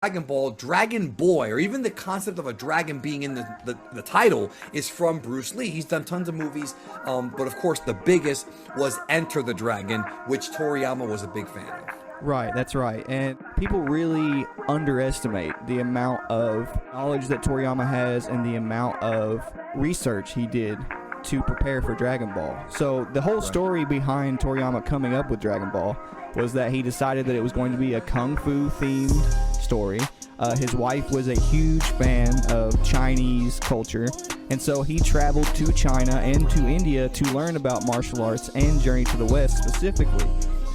Dragon Ball, Dragon Boy, or even the concept of a dragon being in the title is from Bruce Lee. He's done tons of movies, but of course the biggest was Enter the Dragon, which Toriyama was a big fan of. Right, that's right. And people really underestimate the amount of knowledge that Toriyama has and the amount of research he did to prepare for Dragon Ball. So the whole story behind Toriyama coming up with Dragon Ball was that he decided that it was going to be a kung fu themed story. His wife was a huge fan of Chinese culture, and so he traveled to China and to India to learn about martial arts and Journey to the West specifically.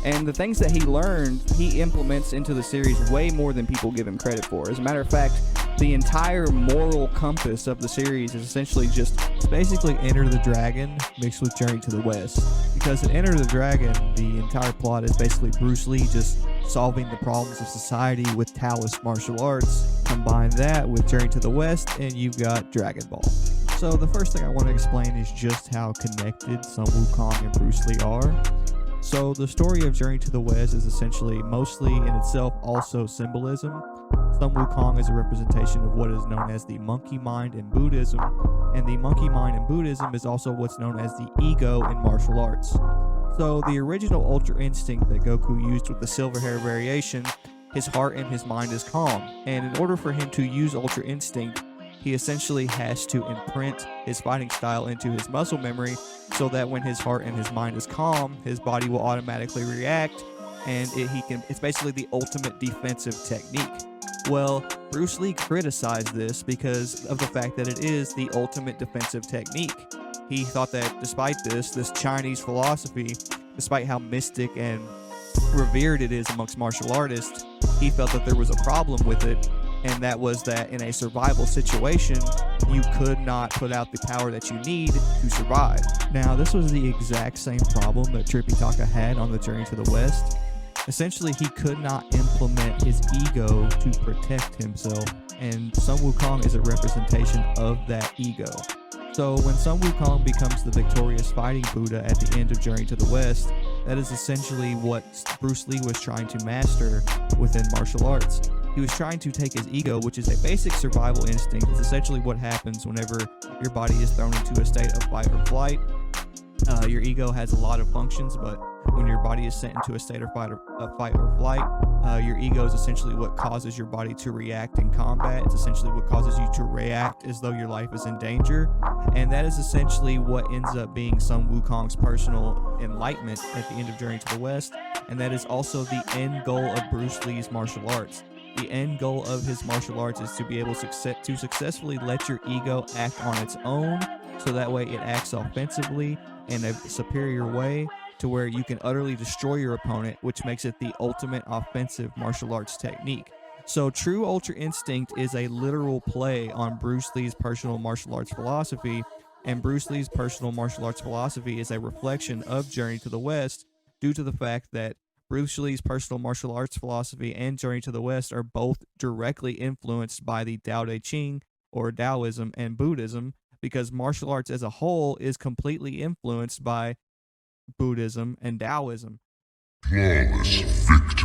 And the things that he learned, he implements into the series way more than people give him credit for. As a matter of fact, the entire moral compass of the series is essentially just... It's basically Enter the Dragon mixed with Journey to the West. Because in Enter the Dragon, the entire plot is basically Bruce Lee just solving the problems of society with Taoist martial arts. Combine that with Journey to the West, and you've got Dragon Ball. So the first thing I want to explain is just how connected Sun Wukong and Bruce Lee are. So the story of Journey to the West is essentially mostly in itself also symbolism. Sun Wukong is a representation of what is known as the monkey mind in Buddhism, and the monkey mind in Buddhism is also what's known as the ego in martial arts. So the original Ultra Instinct that Goku used with the silver hair variation, his heart and his mind is calm, and in order for him to use Ultra Instinct, he essentially has to imprint his fighting style into his muscle memory so that when his heart and his mind is calm, his body will automatically react, and it's basically the ultimate defensive technique. Well, Bruce Lee criticized this because of the fact that it is the ultimate defensive technique. He thought that despite this Chinese philosophy, despite how mystic and revered it is amongst martial artists, he felt that there was a problem with it, and that was that in a survival situation, you could not put out the power that you need to survive. Now, this was the exact same problem that Tripitaka had on the Journey to the West. Essentially, he could not implement his ego to protect himself, and Sun Wukong is a representation of that ego. So when Sun Wukong becomes the victorious fighting Buddha at the end of Journey to the West, that is essentially what Bruce Lee was trying to master within martial arts. He was trying to take his ego, which is a basic survival instinct. It's essentially what happens whenever your body is thrown into a state of fight or flight. Your ego has a lot of functions, but when your body is sent into a state of fight or flight, your ego is essentially what causes your body to react in combat. It's essentially what causes you to react as though your life is in danger. And that is essentially what ends up being Sun Wukong's personal enlightenment at the end of Journey to the West. And that is also the end goal of Bruce Lee's martial arts. The end goal of his martial arts is to be able to successfully let your ego act on its own, so that way it acts offensively in a superior way to where you can utterly destroy your opponent, which makes it the ultimate offensive martial arts technique. So True Ultra Instinct is a literal play on Bruce Lee's personal martial arts philosophy, and Bruce Lee's personal martial arts philosophy is a reflection of Journey to the West due to the fact that Bruce Lee's personal martial arts philosophy and Journey to the West are both directly influenced by the Tao Te Ching, or Taoism, and Buddhism, because martial arts as a whole is completely influenced by Buddhism and Taoism. Flawless victory.